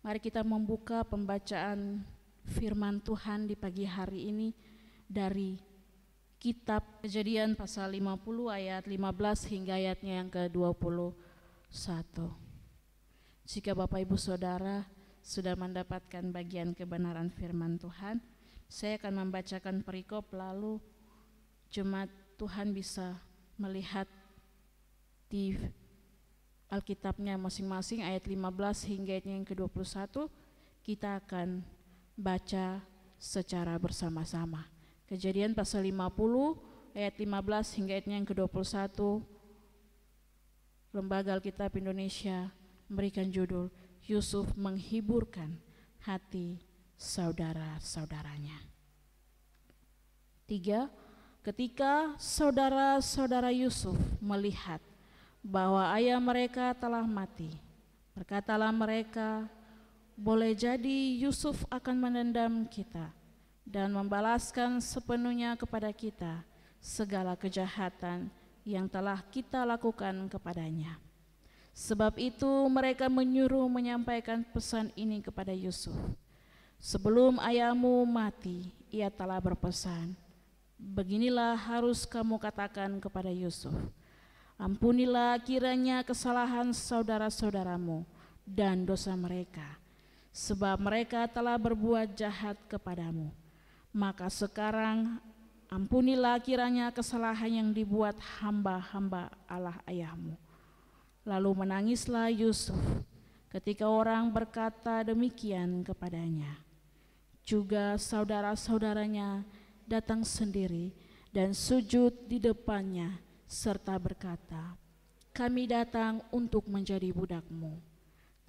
Mari kita membuka pembacaan firman Tuhan di pagi hari ini dari kitab Kejadian pasal 50 ayat 15 hingga ayatnya yang ke-21. Jika Bapak Ibu Saudara sudah mendapatkan bagian kebenaran firman Tuhan, saya akan membacakan perikop lalu jemaat Tuhan bisa melihat di Alkitabnya masing-masing ayat 15 hingga ayatnya yang ke-21. Kita akan baca secara bersama-sama. Kejadian pasal 50 ayat 15 hingga ayatnya yang ke-21. Lembaga Alkitab Indonesia memberikan judul Yusuf menghiburkan hati saudara-saudaranya. 3. Ketika saudara-saudara Yusuf melihat bahwa ayah mereka telah mati, berkatalah mereka, boleh jadi Yusuf akan menendam kita dan membalaskan sepenuhnya kepada kita segala kejahatan yang telah kita lakukan kepadanya. Sebab itu mereka menyuruh menyampaikan pesan ini kepada Yusuf. Sebelum ayahmu mati, ia telah berpesan, beginilah harus kamu katakan kepada Yusuf, ampunilah kiranya kesalahan saudara-saudaramu dan dosa mereka, sebab mereka telah berbuat jahat kepadamu. Maka sekarang ampunilah kiranya kesalahan yang dibuat hamba-hamba Allah ayahmu. Lalu menangislah Yusuf ketika orang berkata demikian kepadanya. Juga saudara-saudaranya datang sendiri dan sujud di depannya serta berkata, kami datang untuk menjadi budakmu.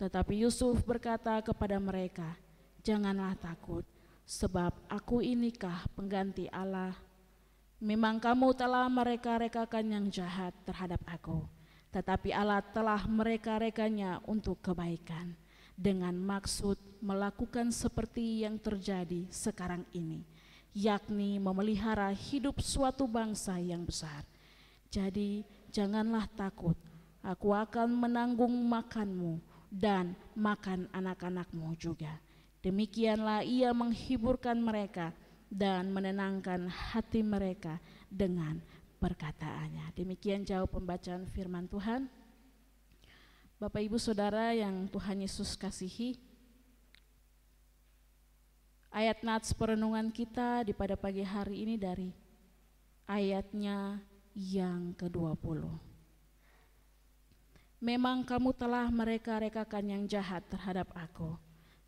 Tetapi Yusuf berkata kepada mereka, janganlah takut, sebab aku inikah pengganti Allah. Memang kamu telah mereka-rekakan yang jahat terhadap aku, tetapi Allah telah mereka-rekanya untuk kebaikan, dengan maksud melakukan seperti yang terjadi sekarang ini, yakni memelihara hidup suatu bangsa yang besar. Jadi janganlah takut, aku akan menanggung makanmu dan makan anak-anakmu juga. Demikianlah ia menghiburkan mereka dan menenangkan hati mereka dengan perkataannya. Demikian jauh pembacaan firman Tuhan. Bapak Ibu Saudara yang Tuhan Yesus kasihi, ayat nats perenungan kita di pada pagi hari ini dari ayatnya yang ke-20. Memang kamu telah mereka-rekakan yang jahat terhadap aku,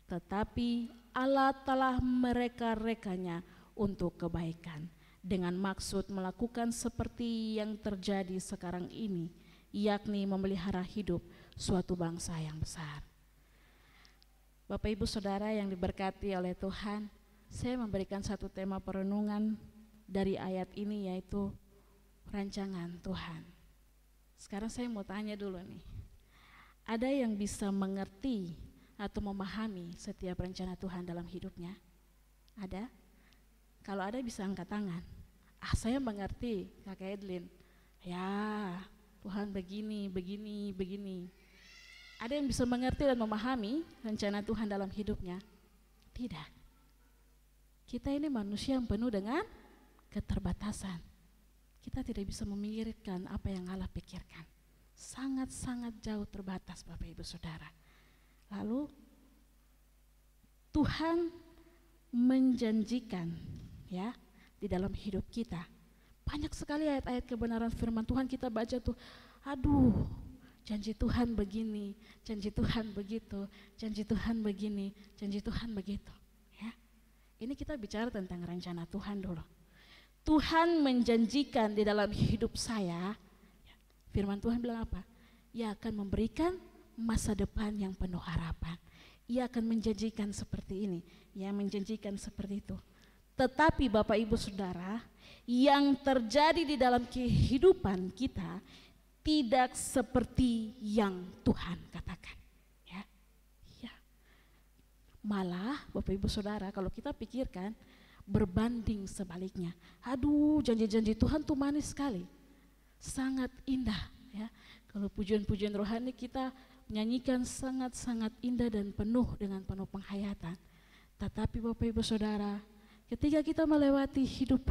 tetapi Allah telah mereka-rekanya untuk kebaikan, dengan maksud melakukan seperti yang terjadi sekarang ini, yakni memelihara hidup suatu bangsa yang besar. Bapak Ibu Saudara yang diberkati oleh Tuhan, saya memberikan satu tema perenungan dari ayat ini, yaitu rancangan Tuhan. Sekarang saya mau tanya dulu nih, ada yang bisa mengerti atau memahami setiap rencana Tuhan dalam hidupnya? Ada? Kalau ada bisa angkat tangan. Saya mengerti, Kakak Edlin. Ya, Tuhan begini, begini, begini. Ada yang bisa mengerti dan memahami rencana Tuhan dalam hidupnya? Tidak. Kita ini manusia yang penuh dengan keterbatasan. Kita tidak bisa memikirkan apa yang Allah pikirkan. Sangat-sangat jauh terbatas, Bapak Ibu Saudara. Lalu Tuhan menjanjikan ya di dalam hidup kita. Banyak sekali ayat-ayat kebenaran firman Tuhan kita baca tuh, aduh, janji Tuhan begini, janji Tuhan begitu, janji Tuhan begini, janji Tuhan begitu. Ya, ini kita bicara tentang rencana Tuhan dulu. Tuhan menjanjikan di dalam hidup saya, firman Tuhan bilang apa? Ia akan memberikan masa depan yang penuh harapan. Ia akan menjanjikan seperti ini, ia menjanjikan seperti itu. Tetapi Bapak Ibu Saudara, yang terjadi di dalam kehidupan kita tidak seperti yang Tuhan katakan. Ya, ya. Malah Bapak Ibu Saudara, kalau kita pikirkan, berbanding sebaliknya. Aduh, janji-janji Tuhan tuh manis sekali, sangat indah ya. Kalau pujian-pujian rohani kita nyanyikan sangat-sangat indah dan dengan penuh penghayatan. Tetapi Bapak Ibu Saudara, ketika kita melewati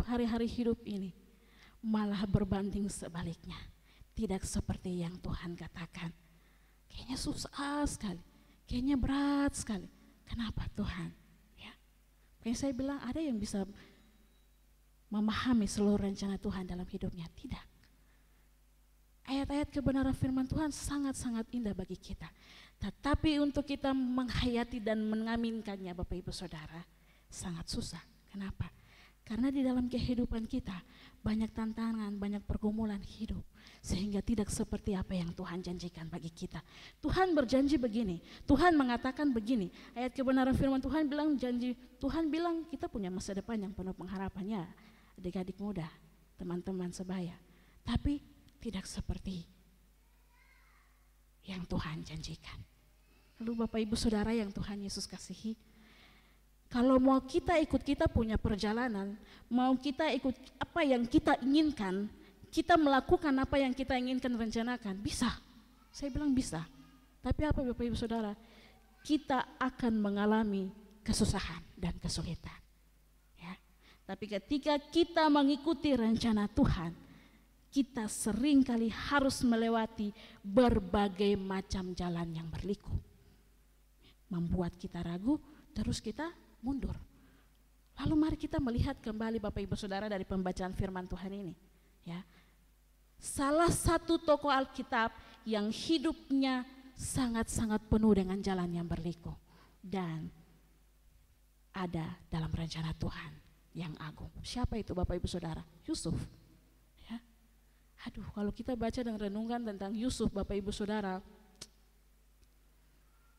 hari-hari hidup ini, malah berbanding sebaliknya. Tidak seperti yang Tuhan katakan. Kayaknya susah sekali, kayaknya berat sekali. Kenapa Tuhan? Ya. Kayak saya bilang, ada yang bisa memahami seluruh rencana Tuhan dalam hidupnya? Tidak. Ayat-ayat kebenaran firman Tuhan sangat-sangat indah bagi kita. Tetapi untuk kita menghayati dan mengaminkannya Bapak Ibu Saudara, sangat susah. Kenapa? Karena di dalam kehidupan kita banyak tantangan, banyak pergumulan hidup, sehingga tidak seperti apa yang Tuhan janjikan bagi kita. Tuhan berjanji begini, Tuhan mengatakan begini. Ayat kebenaran firman Tuhan bilang Tuhan bilang kita punya masa depan yang penuh pengharapannya, adik-adik muda, teman-teman sebaya. Tapi tidak seperti yang Tuhan janjikan. Lalu Bapak Ibu Saudara yang Tuhan Yesus kasihi, kalau mau kita punya perjalanan, mau kita ikut apa yang kita inginkan, kita melakukan apa yang kita inginkan rencanakan, bisa. Saya bilang bisa. Tapi apa Bapak Ibu Saudara? Kita akan mengalami kesusahan dan kesulitan. Ya. Tapi ketika kita mengikuti rencana Tuhan, kita seringkali harus melewati berbagai macam jalan yang berliku. Membuat kita ragu, terus kita mundur. Lalu mari kita melihat kembali Bapak Ibu Saudara dari pembacaan firman Tuhan ini. Ya. Salah satu tokoh Alkitab yang hidupnya sangat-sangat penuh dengan jalan yang berliku. Dan ada dalam rencana Tuhan yang agung. Siapa itu Bapak Ibu Saudara? Yusuf. Aduh, kalau kita baca dan renungkan tentang Yusuf Bapak Ibu Saudara,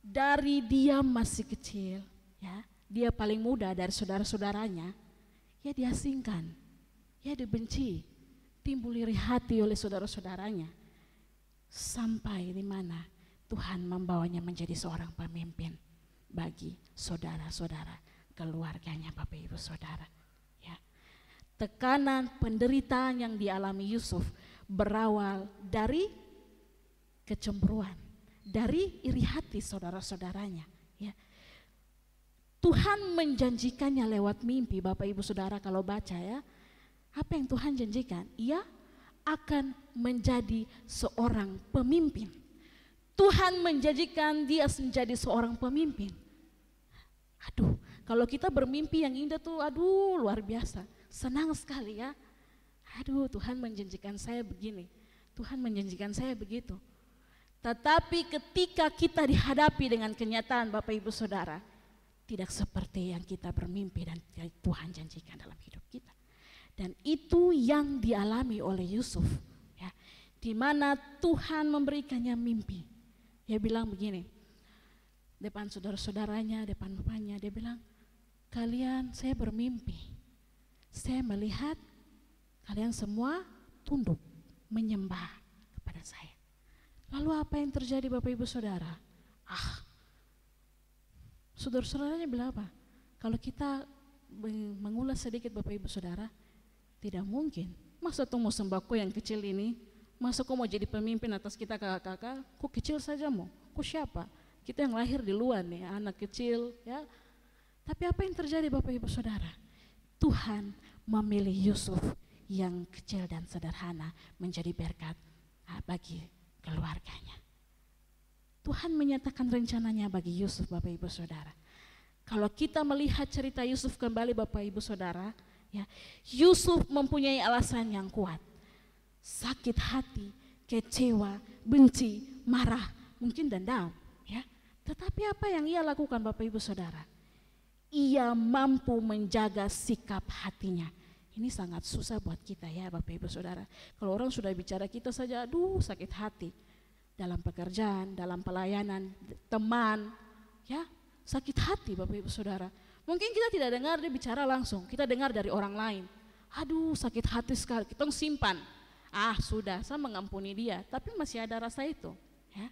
dari dia masih kecil, ya, dia paling muda dari saudara-saudaranya, ya diasingkan, ya dibenci, timbul iri hati oleh saudara-saudaranya, sampai di mana Tuhan membawanya menjadi seorang pemimpin bagi saudara-saudara keluarganya Bapak Ibu Saudara. Ya. Tekanan penderitaan yang dialami Yusuf berawal dari kecemburuan, dari iri hati saudara-saudaranya. Ya. Tuhan menjanjikannya lewat mimpi Bapak Ibu Saudara kalau baca ya. Apa yang Tuhan janjikan? Ia akan menjadi seorang pemimpin. Tuhan menjanjikan dia menjadi seorang pemimpin. Aduh, kalau kita bermimpi yang indah tuh aduh luar biasa. Senang sekali ya. Aduh, Tuhan menjanjikan saya begini, Tuhan menjanjikan saya begitu. Tetapi ketika kita dihadapi dengan kenyataan Bapak Ibu Saudara, tidak seperti yang kita bermimpi dan Tuhan janjikan dalam hidup kita. Dan itu yang dialami oleh Yusuf, ya, di mana Tuhan memberikannya mimpi. Dia bilang begini, depan saudara-saudaranya, depan bapaknya, dia bilang, kalian, saya bermimpi, saya melihat kalian semua tunduk menyembah kepada saya. Lalu apa yang terjadi Bapak Ibu Saudara? Saudara-saudaranya bilang apa? Kalau kita mengulas sedikit Bapak Ibu Saudara, tidak mungkin. Masa tuh mau sembahku yang kecil ini, masa kau mau jadi pemimpin atas kita kakak-kakak, kok kecil saja mau? Kok siapa? Kita yang lahir di luar nih, anak kecil ya. Tapi apa yang terjadi Bapak Ibu Saudara? Tuhan memilih Yusuf yang kecil dan sederhana menjadi berkat bagi keluarganya. Tuhan menyatakan rencananya bagi Yusuf Bapak Ibu Saudara. Kalau kita melihat cerita Yusuf kembali Bapak Ibu Saudara, ya, Yusuf mempunyai alasan yang kuat. Sakit hati, kecewa, benci, marah, mungkin dendam, ya. Tetapi apa yang ia lakukan Bapak Ibu Saudara? Ia mampu menjaga sikap hatinya. Ini sangat susah buat kita ya Bapak Ibu Saudara. Kalau orang sudah bicara kita saja, aduh sakit hati. Dalam pekerjaan, dalam pelayanan, teman, ya sakit hati Bapak Ibu Saudara. Mungkin kita tidak dengar dia bicara langsung, kita dengar dari orang lain. Aduh sakit hati sekali, kita simpan. Sudah, saya mengampuni dia, tapi masih ada rasa itu. Ya,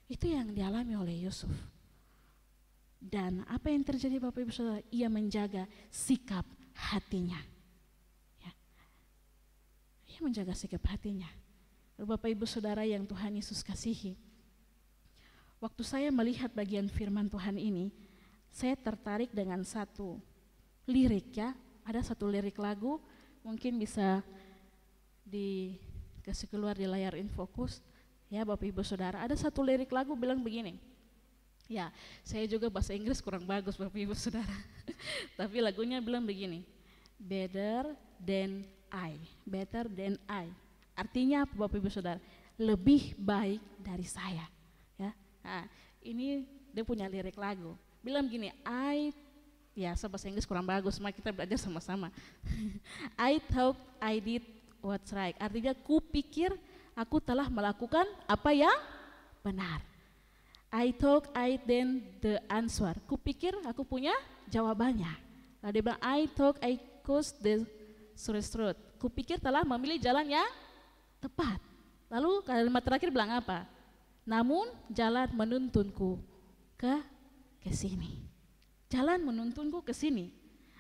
itu yang dialami oleh Yusuf. Dan apa yang terjadi Bapak Ibu Saudara? Ia menjaga sikap hatinya. Menjaga sikap hatinya. Bapak Ibu Saudara yang Tuhan Yesus kasihi, waktu saya melihat bagian firman Tuhan ini, saya tertarik dengan satu lirik ya. Ada satu lirik lagu, mungkin bisa dikasih keluar di layar Infokus ya Bapak Ibu Saudara. Ada satu lirik lagu bilang begini. Ya, saya juga bahasa Inggris kurang bagus Bapak Ibu Saudara. Tapi lagunya bilang begini. Better than I. Better than I. Artinya apa Bapak Ibu Saudara? Lebih baik dari saya. Ya. Nah, ini dia punya lirik lagu. Bilang gini, ya saya bahasa Inggris kurang bagus, mari kita belajar sama-sama. I thought I did what's right. Artinya kupikir aku telah melakukan apa yang benar. I thought I then the answer. Kupikir aku punya jawabannya. Lalu dia bilang I thought I chose the straight road. Kupikir telah memilih jalan yang tepat. Lalu kalimat terakhir bilang apa? Namun jalan menuntunku ke sini. Jalan menuntunku ke sini.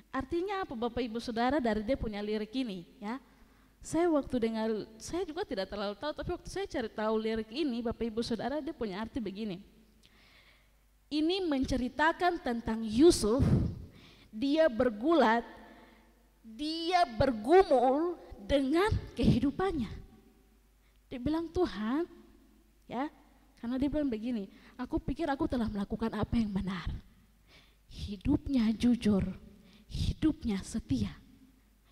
Artinya apa Bapak Ibu Saudara dari dia punya lirik ini ya. Saya waktu dengar, saya juga tidak terlalu tahu, tapi waktu saya cari tahu lirik ini Bapak Ibu Saudara, dia punya arti begini. Ini menceritakan tentang Yusuf, dia bergulat, dia bergumul dengan kehidupannya. Dia bilang Tuhan, ya, karena dia bilang begini, aku pikir aku telah melakukan apa yang benar. Hidupnya jujur, hidupnya setia.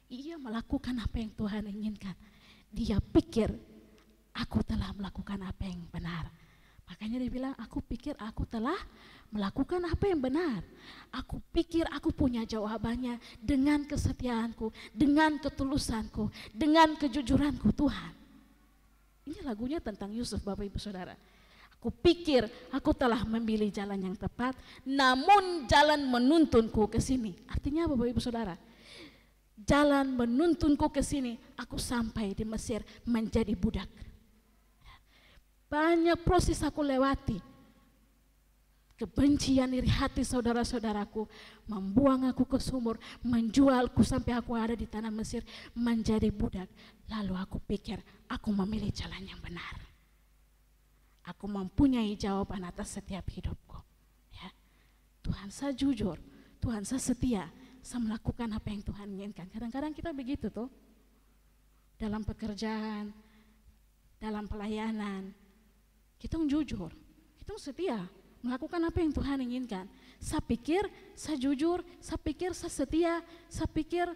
Ia melakukan apa yang Tuhan inginkan. Dia pikir aku telah melakukan apa yang benar. Makanya dia bilang, aku pikir aku telah melakukan apa yang benar. Aku pikir aku punya jawabannya dengan kesetiaanku, dengan ketulusanku, dengan kejujuranku Tuhan. Ini lagunya tentang Yusuf Bapak Ibu Saudara. Aku pikir aku telah memilih jalan yang tepat, namun jalan menuntunku ke sini. Artinya Bapak Ibu Saudara, jalan menuntunku ke sini, aku sampai di Mesir menjadi budak. Banyak proses aku lewati. Kebencian iri hati saudara-saudaraku membuang aku ke sumur, menjualku sampai aku ada di tanah Mesir menjadi budak. Lalu aku pikir aku memilih jalan yang benar. Aku mempunyai jawaban atas setiap hidupku. Ya. Tuhan saya jujur, Tuhan saya setia, saya melakukan apa yang Tuhan inginkan. Kadang-kadang kita begitu tuh, dalam pekerjaan, dalam pelayanan, kita jujur, kita setia, melakukan apa yang Tuhan inginkan. Saya pikir, saya jujur, saya pikir, saya setia, saya pikir,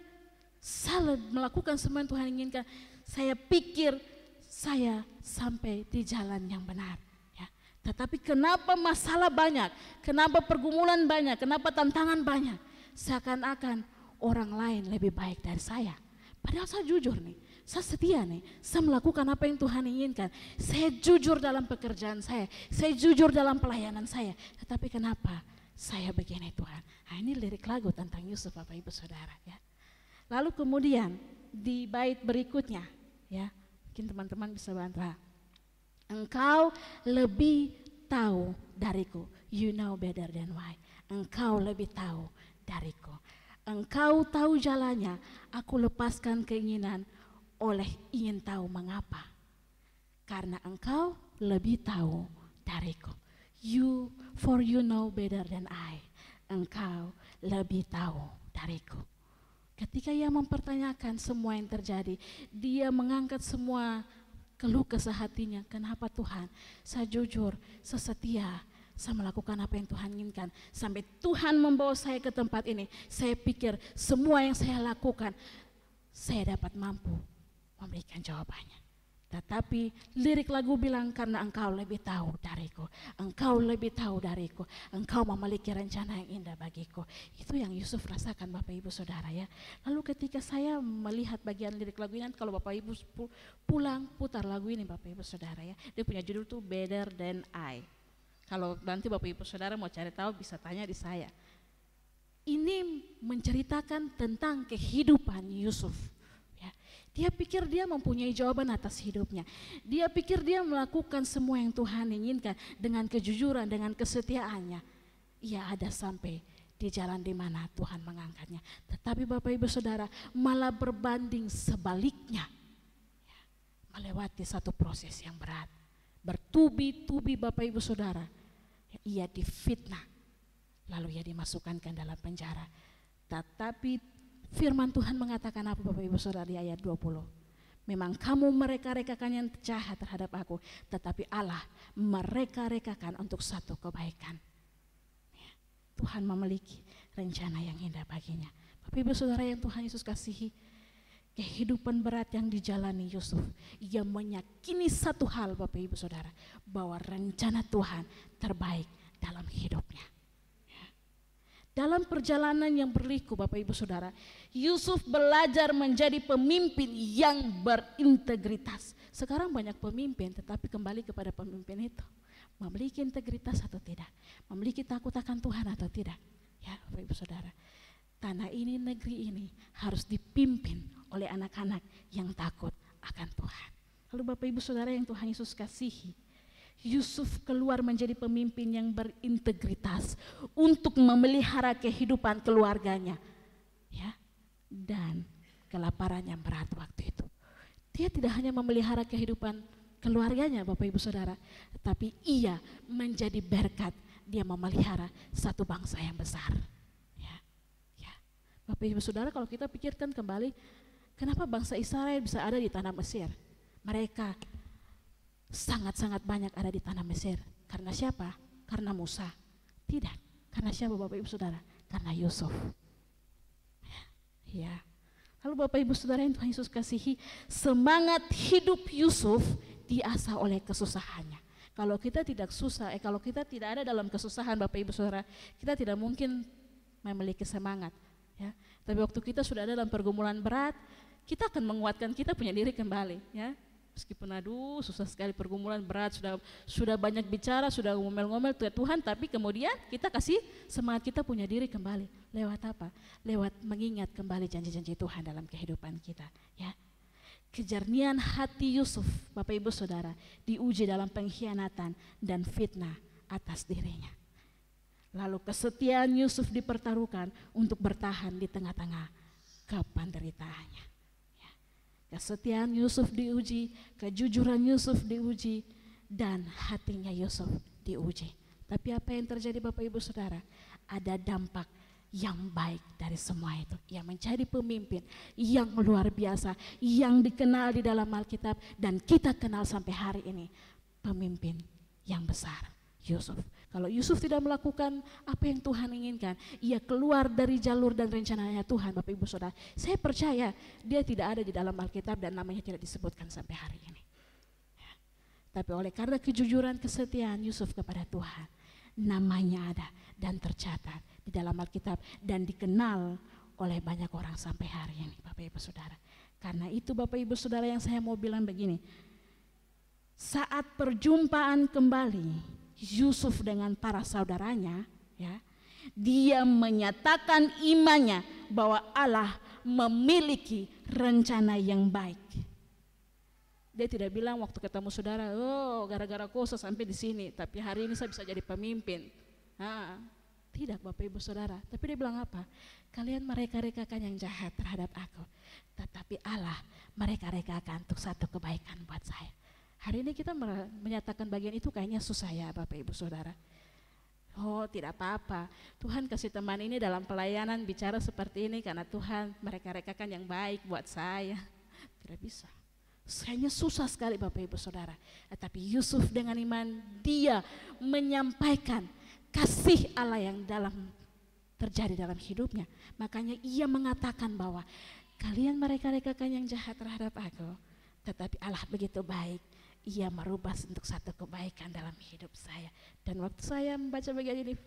saya melakukan semua yang Tuhan inginkan. Saya pikir, saya sampai di jalan yang benar. Ya. Tetapi kenapa masalah banyak, kenapa pergumulan banyak, kenapa tantangan banyak? Seakan-akan orang lain lebih baik dari saya. Padahal saya jujur nih, saya setia nih, saya melakukan apa yang Tuhan inginkan. Saya jujur dalam pekerjaan saya jujur dalam pelayanan saya. Tetapi kenapa saya begini Tuhan? Nah, ini lirik lagu tentang Yusuf Bapak Ibu Saudara ya. Lalu kemudian di bait berikutnya ya, mungkin teman-teman bisa bantu. Engkau lebih tahu dariku, you know better than why. Engkau lebih tahu dariku. Engkau tahu jalannya, aku lepaskan keinginan oleh ingin tahu mengapa. Karena engkau lebih tahu dariku. For you know better than I. Engkau lebih tahu dariku. Ketika ia mempertanyakan semua yang terjadi, dia mengangkat semua keluh kesah hatinya. Kenapa Tuhan? Saya jujur, saya setia, saya melakukan apa yang Tuhan inginkan. Sampai Tuhan membawa saya ke tempat ini, saya pikir semua yang saya lakukan, saya dapat mampu memberikan jawabannya. Tetapi lirik lagu bilang karena engkau lebih tahu dariku, engkau lebih tahu dariku, engkau memiliki rencana yang indah bagiku. Itu yang Yusuf rasakan Bapak Ibu Saudara ya. Lalu ketika saya melihat bagian lirik lagu ini, kalau Bapak Ibu pulang putar lagu ini Bapak Ibu Saudara ya, dia punya judul tuh Better Than I. Kalau nanti Bapak Ibu Saudara mau cari tahu bisa tanya di saya. Ini menceritakan tentang kehidupan Yusuf. Ya. Dia pikir dia mempunyai jawaban atas hidupnya. Dia pikir dia melakukan semua yang Tuhan inginkan dengan kejujuran, dengan kesetiaannya. Ia ada sampai di jalan di mana Tuhan mengangkatnya. Tetapi Bapak Ibu Saudara malah berbanding sebaliknya. Ya. Melewati satu proses yang berat. Bertubi-tubi Bapak Ibu Saudara Ia difitnah, lalu ia dimasukkan ke dalam penjara. Tetapi firman Tuhan mengatakan apa Bapak Ibu Saudara di ayat 20? Memang kamu mereka-rekakan yang jahat terhadap aku, tetapi Allah mereka-rekakan untuk satu kebaikan. Tuhan memiliki rencana yang indah baginya. Bapak Ibu Saudara yang Tuhan Yesus kasihi, kehidupan berat yang dijalani Yusuf, ia meyakini satu hal Bapak Ibu Saudara, bahwa rencana Tuhan terbaik dalam hidupnya. Dalam perjalanan yang berliku Bapak Ibu Saudara, Yusuf belajar menjadi pemimpin yang berintegritas. Sekarang banyak pemimpin, tetapi kembali kepada pemimpin itu, memiliki integritas atau tidak, memiliki takut akan Tuhan atau tidak. Ya Bapak Ibu Saudara, tanah ini, negeri ini harus dipimpin oleh anak-anak yang takut akan Tuhan. Lalu Bapak Ibu Saudara yang Tuhan Yesus kasihi, Yusuf keluar menjadi pemimpin yang berintegritas untuk memelihara kehidupan keluarganya, ya, dan kelaparan yang berat waktu itu. Dia tidak hanya memelihara kehidupan keluarganya Bapak Ibu Saudara, tetapi ia menjadi berkat. Dia memelihara satu bangsa yang besar. Ya. Bapak Ibu Saudara, kalau kita pikirkan kembali, kenapa bangsa Israel bisa ada di tanah Mesir? Mereka sangat-sangat banyak ada di tanah Mesir. Karena siapa? Karena Musa? Tidak. Karena siapa Bapak Ibu Saudara? Karena Yusuf. Ya. Lalu Bapak Ibu Saudara yang Tuhan Yesus kasihi, semangat hidup Yusuf diasah oleh kesusahannya. Kalau kita tidak susah, kalau kita tidak ada dalam kesusahan Bapak Ibu Saudara, kita tidak mungkin memiliki semangat. Ya. Tapi waktu kita sudah ada dalam pergumulan berat, kita akan menguatkan kita punya diri kembali. Ya. Meskipun aduh susah sekali, pergumulan berat, sudah banyak bicara, sudah ngomel-ngomel Tuhan, tapi kemudian kita kasih semangat kita punya diri kembali. Lewat apa? Lewat mengingat kembali janji-janji Tuhan dalam kehidupan kita. Ya. Kejernihan hati Yusuf, Bapak Ibu Saudara, diuji dalam pengkhianatan dan fitnah atas dirinya. Lalu kesetiaan Yusuf dipertaruhkan untuk bertahan di tengah-tengah kependeritaannya. Kesetiaan Yusuf diuji, kejujuran Yusuf diuji, dan hatinya Yusuf diuji. Tapi apa yang terjadi Bapak Ibu Saudara? Ada dampak yang baik dari semua itu. Ia menjadi pemimpin yang luar biasa, yang dikenal di dalam Alkitab dan kita kenal sampai hari ini. Pemimpin yang besar, Yusuf. Kalau Yusuf tidak melakukan apa yang Tuhan inginkan, ia keluar dari jalur dan rencananya Tuhan, Bapak Ibu Saudara. Saya percaya dia tidak ada di dalam Alkitab dan namanya tidak disebutkan sampai hari ini. Tapi oleh karena kejujuran, kesetiaan Yusuf kepada Tuhan, namanya ada dan tercatat di dalam Alkitab dan dikenal oleh banyak orang sampai hari ini, Bapak Ibu Saudara. Karena itu Bapak Ibu Saudara yang saya mau bilang begini, saat perjumpaan kembali Yusuf dengan para saudaranya, ya, dia menyatakan imannya bahwa Allah memiliki rencana yang baik. Dia tidak bilang waktu ketemu saudara, oh gara-gara kosa sampai di sini, tapi hari ini saya bisa jadi pemimpin. Tidak Bapak Ibu Saudara, tapi dia bilang apa? Kalian mereka-rekakan yang jahat terhadap aku, tetapi Allah mereka-rekakan untuk satu kebaikan buat saya. Hari ini kita menyatakan bagian itu kayaknya susah ya Bapak Ibu Saudara. Oh tidak apa-apa, Tuhan kasih teman ini dalam pelayanan bicara seperti ini karena Tuhan mereka-rekakan yang baik buat saya. Tidak bisa. Kayaknya susah sekali Bapak Ibu Saudara. Tapi Yusuf dengan iman dia menyampaikan kasih Allah yang terjadi dalam hidupnya. Makanya ia mengatakan bahwa kalian mereka-rekakan yang jahat terhadap aku, tetapi Allah begitu baik. Ia merubah untuk satu kebaikan dalam hidup saya. Dan waktu saya membaca bagian ini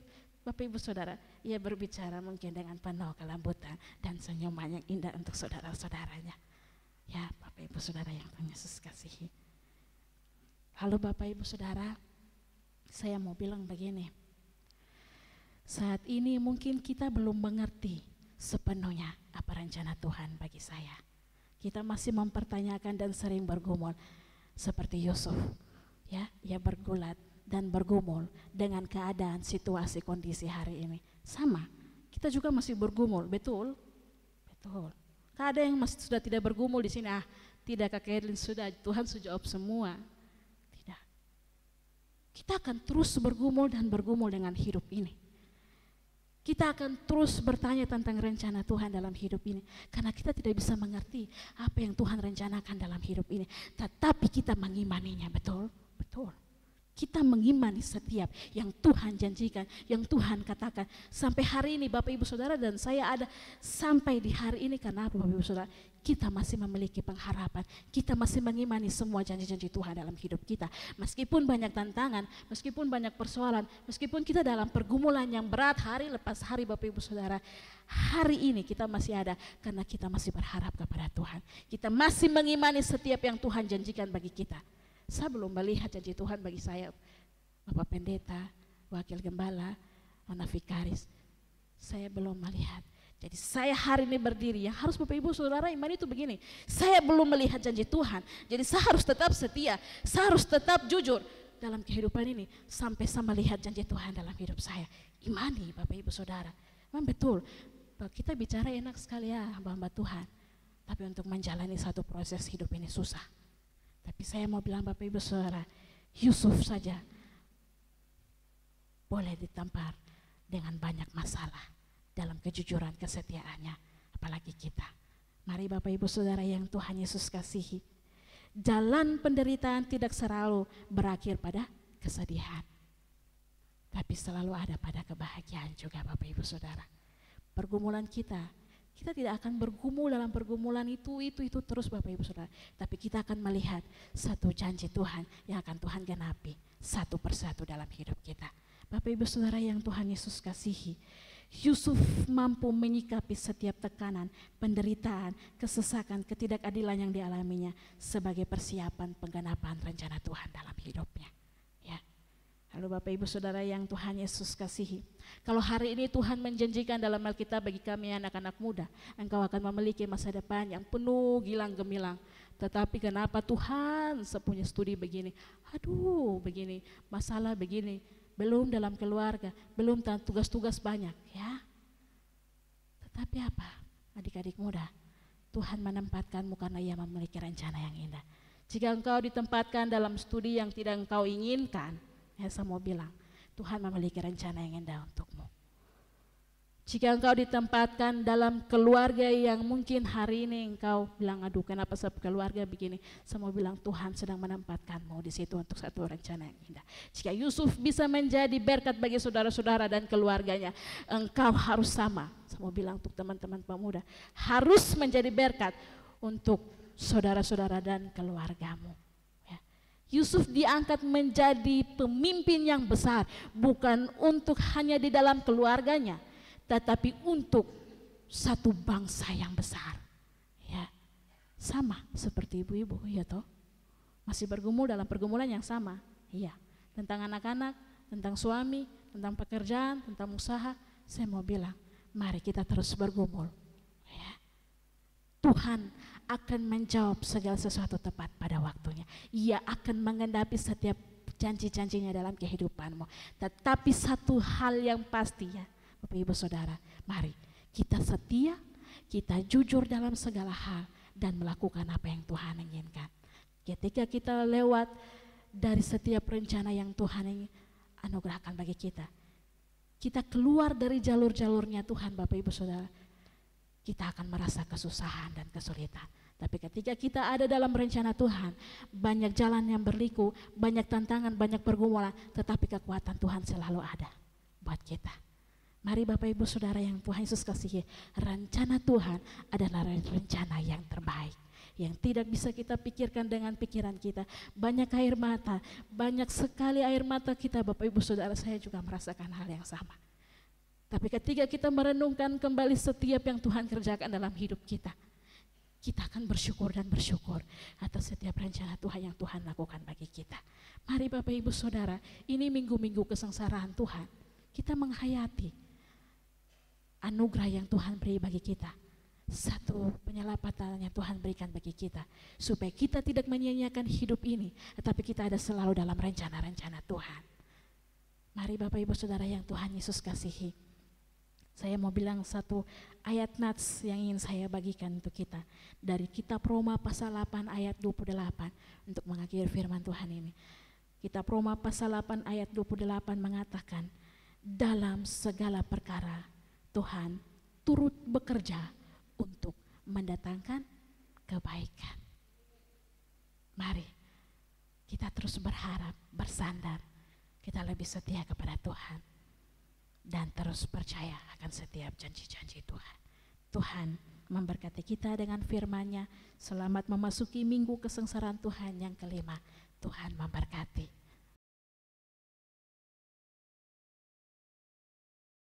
Bapak Ibu Saudara, ia berbicara mungkin dengan penuh kelembutan dan senyuman yang indah untuk saudara-saudaranya. Ya Bapak Ibu Saudara yang Tuhan Yesus kasihi. Lalu Bapak Ibu Saudara, saya mau bilang begini. Saat ini mungkin kita belum mengerti sepenuhnya apa rencana Tuhan bagi saya. Kita masih mempertanyakan dan sering bergumul. Seperti Yusuf, ya, ia bergulat dan bergumul dengan keadaan, situasi, kondisi hari ini. Sama, kita juga masih bergumul, betul? Betul. Ada yang masih sudah tidak bergumul di sini, tidak Kak Erlin sudah, Tuhan sudah jawab semua. Tidak. kita akan terus bergumul dan bergumul dengan hidup ini. Kita akan terus bertanya tentang rencana Tuhan dalam hidup ini. Karena kita tidak bisa mengerti apa yang Tuhan rencanakan dalam hidup ini. Tetapi kita mengimaninya, betul? Betul. Kita mengimani setiap yang Tuhan janjikan, yang Tuhan katakan. Sampai hari ini Bapak Ibu Saudara dan saya ada sampai di hari ini karena apa Bapak Ibu Saudara? Kita masih memiliki pengharapan, kita masih mengimani semua janji-janji Tuhan dalam hidup kita. Meskipun banyak tantangan, meskipun banyak persoalan, meskipun kita dalam pergumulan yang berat hari lepas hari Bapak Ibu Saudara, hari ini kita masih ada karena kita masih berharap kepada Tuhan. Kita masih mengimani setiap yang Tuhan janjikan bagi kita. Saya belum melihat janji Tuhan bagi saya, Bapak Pendeta, Wakil Gembala, Nona Vikaris. Saya belum melihat. Jadi saya hari ini berdiri, yang harus Bapak Ibu Saudara imani itu begini. Saya belum melihat janji Tuhan, jadi saya harus tetap setia, saya harus tetap jujur dalam kehidupan ini. Sampai saya melihat janji Tuhan dalam hidup saya. Imani Bapak Ibu Saudara. Memang betul, kita bicara enak sekali ya hamba-hamba Tuhan. Tapi untuk menjalani satu proses hidup ini susah. Tapi saya mau bilang Bapak Ibu Saudara, Yusuf saja boleh ditampar dengan banyak masalah dalam kejujuran kesetiaannya, apalagi kita. Mari Bapak Ibu Saudara yang Tuhan Yesus kasihi, jalan penderitaan tidak selalu berakhir pada kesedihan, tapi selalu ada pada kebahagiaan juga Bapak Ibu Saudara. Pergumulan kita tidak akan bergumul dalam pergumulan itu terus Bapak Ibu Saudara. Tapi kita akan melihat satu janji Tuhan yang akan Tuhan genapi satu persatu dalam hidup kita. Bapak Ibu Saudara yang Tuhan Yesus kasihi, Yusuf mampu menyikapi setiap tekanan, penderitaan, kesesakan, ketidakadilan yang dialaminya sebagai persiapan penggenapan rencana Tuhan dalam hidupnya. Lalu Bapak Ibu Saudara yang Tuhan Yesus kasihi, kalau hari ini Tuhan menjanjikan dalam Alkitab bagi kami anak-anak muda, engkau akan memiliki masa depan yang penuh gilang gemilang. Tetapi kenapa Tuhan sepunya studi begini, begini, masalah begini, belum dalam keluarga, belum tugas-tugas banyak ya. Tetapi apa adik-adik muda, Tuhan menempatkanmu karena Ia memiliki rencana yang indah. Jika engkau ditempatkan dalam studi yang tidak engkau inginkan, saya mau bilang, Tuhan memiliki rencana yang indah untukmu. Jika engkau ditempatkan dalam keluarga yang mungkin hari ini engkau bilang, aduh kenapa keluarga begini, saya mau bilang Tuhan sedang menempatkanmu di situ untuk satu rencana yang indah. Jika Yusuf bisa menjadi berkat bagi saudara-saudara dan keluarganya, engkau harus sama. Saya mau bilang untuk teman-teman pemuda, harus menjadi berkat untuk saudara-saudara dan keluargamu. Yusuf diangkat menjadi pemimpin yang besar, bukan untuk hanya di dalam keluarganya, tetapi untuk satu bangsa yang besar. Ya, sama seperti ibu-ibu, ya toh, masih bergumul dalam pergumulan yang sama. Iya, tentang anak-anak, tentang suami, tentang pekerjaan, tentang usaha. Saya mau bilang, mari kita terus bergumul. Ya. Tuhan akan menjawab segala sesuatu tepat pada waktunya. Ia akan mengenapi setiap janji-janjinya dalam kehidupanmu. Tetapi satu hal yang pasti ya, Bapak Ibu Saudara, mari kita setia, kita jujur dalam segala hal dan melakukan apa yang Tuhan inginkan. Ketika kita lewat dari setiap rencana yang Tuhan anugerahkan bagi kita, kita keluar dari jalur-jalurnya Tuhan Bapak Ibu Saudara, kita akan merasa kesusahan dan kesulitan. Tapi ketika kita ada dalam rencana Tuhan, banyak jalan yang berliku, banyak tantangan, banyak pergumulan, tetapi kekuatan Tuhan selalu ada buat kita. Mari Bapak Ibu Saudara yang Tuhan Yesus kasihi, rencana Tuhan adalah rencana yang terbaik, yang tidak bisa kita pikirkan dengan pikiran kita. Banyak air mata, banyak sekali air mata kita Bapak Ibu Saudara, saya juga merasakan hal yang sama. Tapi ketika kita merenungkan kembali setiap yang Tuhan kerjakan dalam hidup kita, kita akan bersyukur dan bersyukur atas setiap rencana Tuhan yang Tuhan lakukan bagi kita. Mari Bapak Ibu Saudara, ini minggu-minggu kesengsaraan Tuhan, kita menghayati anugerah yang Tuhan beri bagi kita. Satu penyelapatan yang Tuhan berikan bagi kita, supaya kita tidak menyia-nyiakan hidup ini, tetapi kita ada selalu dalam rencana-rencana Tuhan. Mari Bapak Ibu Saudara yang Tuhan Yesus kasihi, saya mau bilang satu ayat nats yang ingin saya bagikan untuk kita. Dari kitab Roma pasal 8 ayat 28 untuk mengakhiri firman Tuhan ini. Kitab Roma pasal 8 ayat 28 mengatakan, dalam segala perkara Tuhan turut bekerja untuk mendatangkan kebaikan. Mari kita terus berharap, bersandar, kita lebih setia kepada Tuhan dan terus percaya akan setiap janji-janji Tuhan. Tuhan memberkati kita dengan firman-Nya. Selamat memasuki minggu kesengsaraan Tuhan yang kelima. Tuhan memberkati.